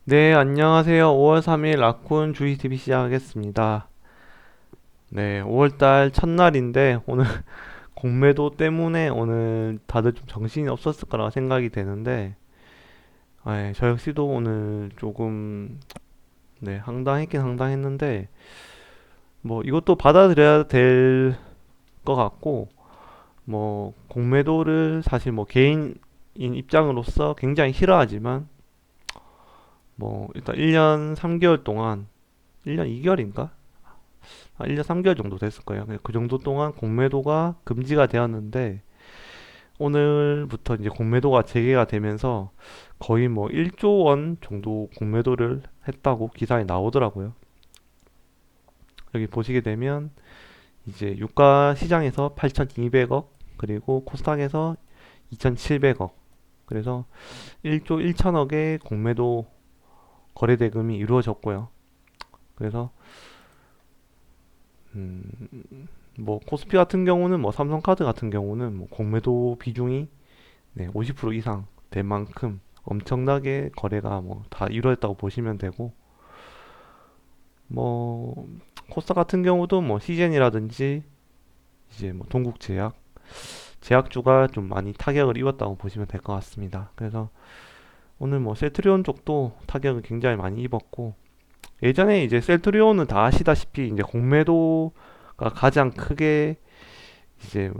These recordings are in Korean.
네, 안녕하세요. 5월 3일 라쿤 주식 TV 시작하겠습니다. 네, 5월달 첫날인데 오늘 공매도 때문에 오늘 다들 좀 정신이 없었을 거라 생각이 되는데 저 역시도 오늘 조금 황당했긴 황당했는데 뭐 이것도 받아들여야 될 것 같고 뭐 공매도를 사실 뭐 개인인 입장으로서 굉장히 싫어하지만 뭐 일단 1년 3개월 동안 1년 2개월인가? 1년 3개월 정도 됐을 거예요. 그 정도 동안 공매도가 금지가 되었는데 오늘부터 이제 공매도가 재개가 되면서 거의 뭐 1조 원 정도 공매도를 했다고 기사에 나오더라고요. 여기 보시게 되면 이제 유가 시장에서 8,200억 그리고 코스닥에서 2,700억 그래서 1조 1천억의 공매도 거래 대금이 이루어졌고요. 그래서 음, 뭐 코스피 같은 경우는 뭐 삼성카드 같은 경우는 뭐 공매도 비중이 50% 이상 될 만큼 엄청나게 거래가 뭐 다 이루어졌다고 보시면 되고 뭐 코스닥 같은 경우도 뭐 시젠이라든지 이제 뭐 동국제약 제약주가 좀 많이 타격을 입었다고 보시면 될 것 같습니다. 그래서 오늘 뭐 셀트리온 쪽도 타격을 굉장히 많이 입었고 예전에 이제 셀트리온은 다 아시다시피 이제 공매도가 가장 크게 이제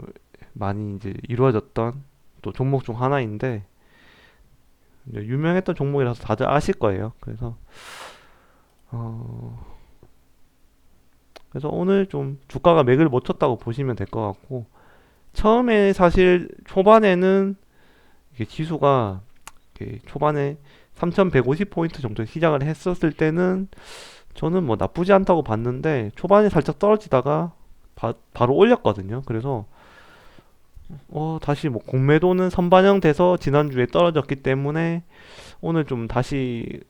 많이 이제 이루어졌던 또 종목 중 하나인데 유명했던 종목이라서 다들 아실 거예요. 어, 그래서 오늘 좀 주가가 맥을 못 쳤다고 보시면 될 것 같고 처음에 사실 초반에는 이게 지수가 이렇게 초반에 3,150포인트 정도 시작을 했었을 때는 저는 뭐 나쁘지 않다고 봤는데 초반에 살짝 떨어지다가 바로 올렸거든요. 그래서 다시 뭐 공매도는 선반영돼서 지난주에 떨어졌기 때문에 오늘 좀 다시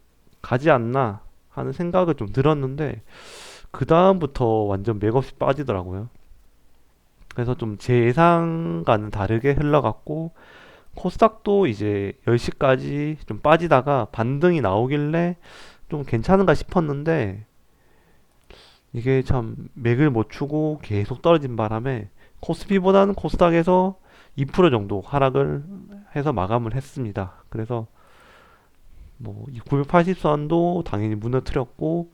가지 않나 하는 생각을 좀 들었는데 그 다음부터 완전 맥없이 빠지더라고요. 그래서 좀 제 예상과는 다르게 흘러갔고 코스닥도 이제 10시까지 좀 빠지다가 반등이 나오길래 좀 괜찮은가 싶었는데 이게 참 맥을 못 추고 계속 떨어진 바람에 코스피보다는 코스닥에서 2% 정도 하락을 해서 마감을 했습니다. 그래서 뭐 980선도 당연히 무너뜨렸고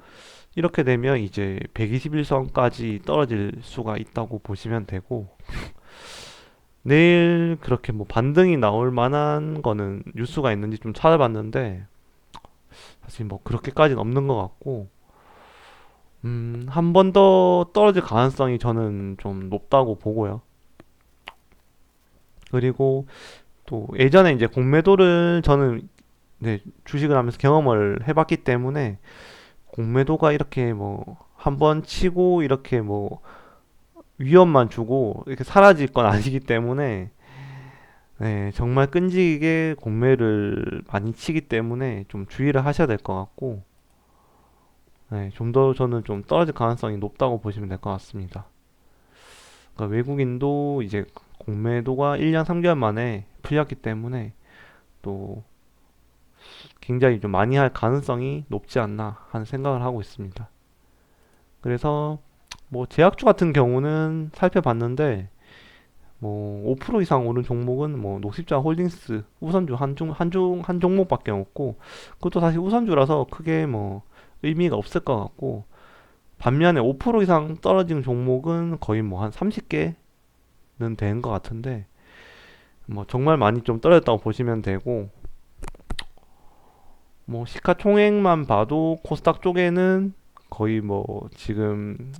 이렇게 되면 이제 121선까지 떨어질 수가 있다고 보시면 되고 내일 그렇게 뭐 반등이 나올 만한 거는 뉴스가 있는지 좀 찾아봤는데 사실 뭐 그렇게까지는 없는 것 같고 한 번 더 떨어질 가능성이 저는 좀 높다고 보고요. 그리고 또 예전에 이제 공매도를 저는 주식을 하면서 경험을 해봤기 때문에 공매도가 이렇게 뭐 한 번 치고 이렇게 뭐 위험만 주고 이렇게 사라질 건 아니기 때문에 정말 끈질기게 공매를 많이 치기 때문에 좀 주의를 하셔야 될 것 같고 좀 더 저는 좀 떨어질 가능성이 높다고 보시면 될 것 같습니다. 그러니까 외국인도 이제 공매도가 1년 3개월 만에 풀렸기 때문에 또 굉장히 좀 많이 할 가능성이 높지 않나 하는 생각을 하고 있습니다. 그래서 뭐 제약주 같은 경우는 살펴봤는데 뭐 5% 이상 오른 종목은 뭐 녹십자 홀딩스 우선주 한 종목밖에 없고 그것도 사실 우선주라서 크게 뭐 의미가 없을 것 같고 반면에 5% 이상 떨어진 종목은 거의 뭐 한 30개는 된 것 같은데 뭐 정말 많이 좀 떨어졌다고 보시면 되고 뭐 시가총액만 봐도 코스닥 쪽에는 거의 뭐 지금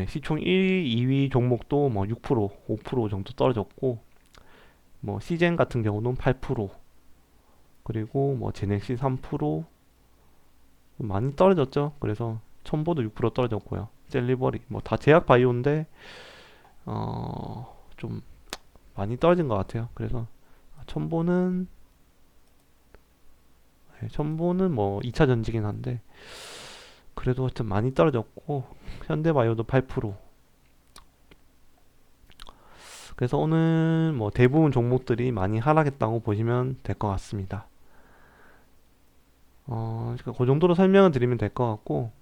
시총 1위, 2위 종목도 뭐 6%, 5% 정도 떨어졌고 뭐 시젠 같은 경우는 8% 그리고 뭐 제넥시 3% 많이 떨어졌죠. 그래서 첨보도 6% 떨어졌고요. 셀리버리 뭐 다 제약 바이오인데 좀 많이 떨어진 것 같아요. 그래서 첨보는 첨보는 뭐 2차 전지긴 한데 그래도 좀 많이 떨어졌고 현대바이오도 8% 그래서 오늘 뭐 대부분 종목들이 많이 하락했다고 보시면 될 것 같습니다. 그러니까 그 정도로 설명을 드리면 될 것 같고,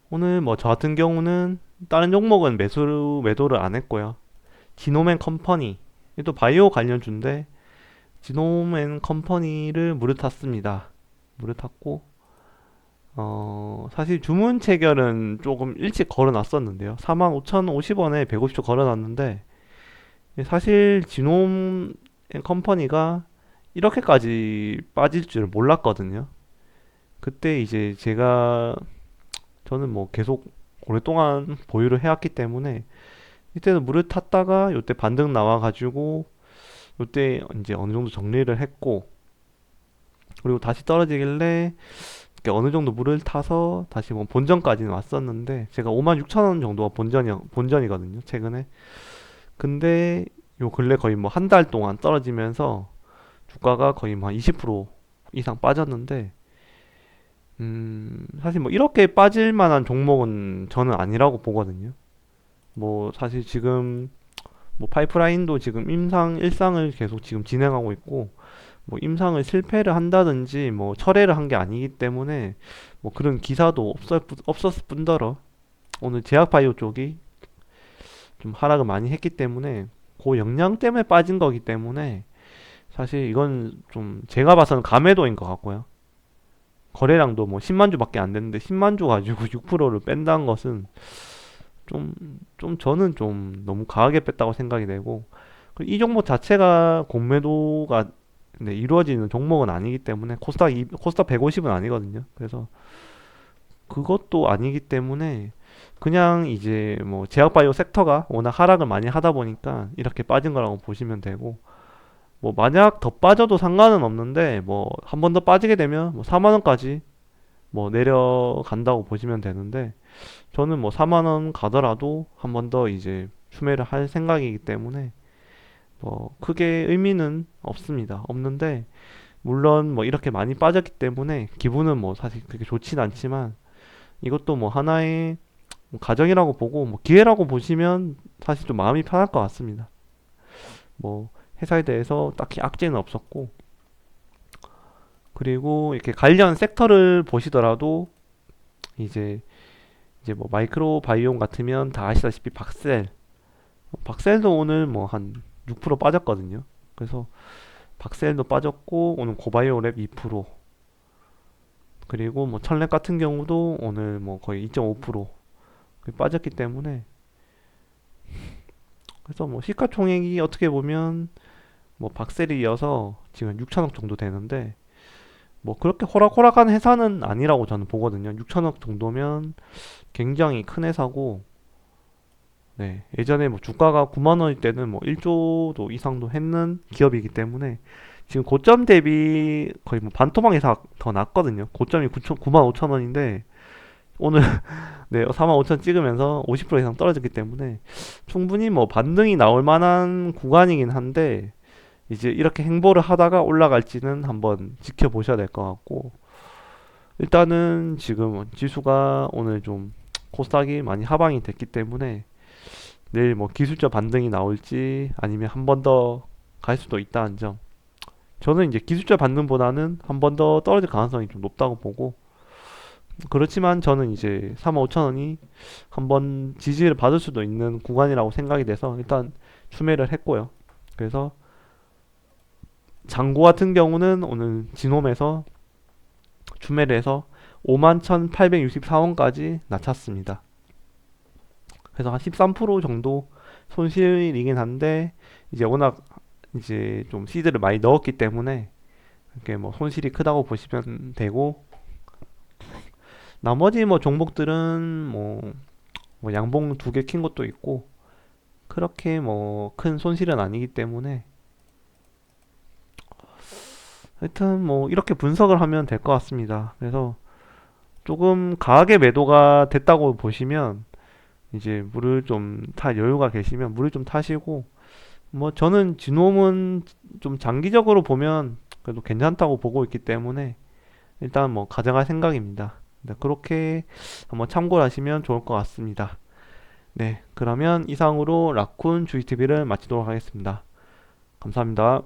오늘 뭐 저 같은 경우는 다른 종목은 매도를 안 했고요. 지노맨 컴퍼니, 또 바이오 관련주인데 지노맨 컴퍼니를 무르 탔습니다. 무르 탔고, 사실 주문 체결은 조금 일찍 걸어놨었는데요. 45,050원에 150초 걸어놨는데, 사실 지노맨 컴퍼니가 이렇게까지 빠질 줄 몰랐거든요. 그때 이제 저는 뭐 계속 오랫동안 보유를 해왔기 때문에 이때는 물을 탔다가 요때 반등 나와가지고 요때 이제 어느 정도 정리를 했고, 그리고 다시 떨어지길래 이렇게 어느 정도 물을 타서 다시 뭐 본전까지는 왔었는데, 제가 56,000원 정도가 본전이거든요, 최근에. 근데 요 근래 거의 뭐 한 달 동안 떨어지면서 주가가 거의 뭐 한 20% 이상 빠졌는데, 사실 뭐 이렇게 빠질 만한 종목은 저는 아니라고 보거든요. 뭐 사실 지금 뭐 파이프라인도 지금 임상 1상을 계속 지금 진행하고 있고, 뭐 임상을 실패를 한다든지 뭐 철회를 한 게 아니기 때문에 뭐 그런 기사도 없었을 뿐더러 오늘 제약바이오 쪽이 좀 하락을 많이 했기 때문에 그 영향 때문에 빠진 거기 때문에, 사실 이건 좀 제가 봐서는 가매도인 것 같고요. 거래량도 뭐 10만 주밖에 안 됐는데 10만 주 가지고 6%를 뺀다는 것은 좀, 저는 좀 너무 강하게 뺐다고 생각이 되고, 그리고 이 종목 자체가 공매도가 네, 이루어지는 종목은 아니기 때문에 코스닥 150은 아니거든요. 그래서 그것도 아니기 때문에 그냥 이제 뭐 제약바이오 섹터가 워낙 하락을 많이 하다 보니까 이렇게 빠진 거라고 보시면 되고, 뭐 만약 더 빠져도 상관은 없는데 뭐 한 번 더 빠지게 되면 뭐 4만 원까지 뭐 내려간다고 보시면 되는데, 저는 뭐 4만 원 가더라도 한 번 더 이제 추매를 할 생각이기 때문에 뭐 크게 의미는 없습니다. 없는데, 물론 뭐 이렇게 많이 빠졌기 때문에 기분은 뭐 사실 그렇게 좋진 않지만, 이것도 뭐 하나의 뭐 가정이라고 보고 뭐 기회라고 보시면 사실 좀 마음이 편할 것 같습니다. 뭐 회사에 대해서 딱히 악재는 없었고, 그리고 이렇게 관련 섹터를 보시더라도 이제 뭐 마이크로 바이옴 같으면 다 아시다시피 박셀도 오늘 뭐 한 6% 빠졌거든요. 그래서 박셀도 빠졌고, 오늘 고바이오랩 2%, 그리고 뭐 천랩 같은 경우도 오늘 뭐 거의 2.5% 빠졌기 때문에, 그래서 뭐 시가총액이 어떻게 보면 뭐 박셀이 이어서 지금 6천억 정도 되는데, 뭐 그렇게 호락호락한 회사는 아니라고 저는 보거든요. 6천억 정도면 굉장히 큰 회사고, 네, 예전에 뭐 주가가 9만 원일 때는 뭐 1조도 이상도 했는 기업이기 때문에 지금 고점 대비 거의 뭐 반토막 이상 더 낮거든요. 고점이 9만 5천 원인데 오늘 네, 4만 5천 찍으면서 50% 이상 떨어졌기 때문에 충분히 뭐 반등이 나올 만한 구간이긴 한데, 이제 이렇게 행보를 하다가 올라갈지는 한번 지켜보셔야 될 것 같고, 일단은 지금 지수가 오늘 좀 코스닥이 많이 하방이 됐기 때문에 내일 뭐 기술적 반등이 나올지 아니면 한 번 더 갈 수도 있다는 점, 저는 이제 기술적 반등보다는 한 번 더 떨어질 가능성이 좀 높다고 보고, 그렇지만 저는 이제 35,000원이 한번 지지를 받을 수도 있는 구간이라고 생각이 돼서 일단 추매를 했고요. 그래서 장고 같은 경우는 오늘 진홈에서 추매를 해서 51,864원까지 낮췄습니다. 그래서 한 13% 정도 손실이긴 한데, 이제 워낙 이제 좀 시드를 많이 넣었기 때문에 이렇게 뭐 손실이 크다고 보시면 되고, 나머지 뭐 종목들은 뭐 양봉 두 개 킨 것도 있고 그렇게 뭐 큰 손실은 아니기 때문에, 하여튼 뭐 이렇게 분석을 하면 될 것 같습니다. 그래서 조금 강하게 매도가 됐다고 보시면 이제 물을 좀 탈 여유가 계시면 물을 좀 타시고, 뭐 저는 진홈은 좀 장기적으로 보면 그래도 괜찮다고 보고 있기 때문에 일단 뭐 가져갈 생각입니다. 네, 그렇게 한번 참고를 하시면 좋을 것 같습니다. 네, 그러면 이상으로 라쿤 주식TV를 마치도록 하겠습니다. 감사합니다.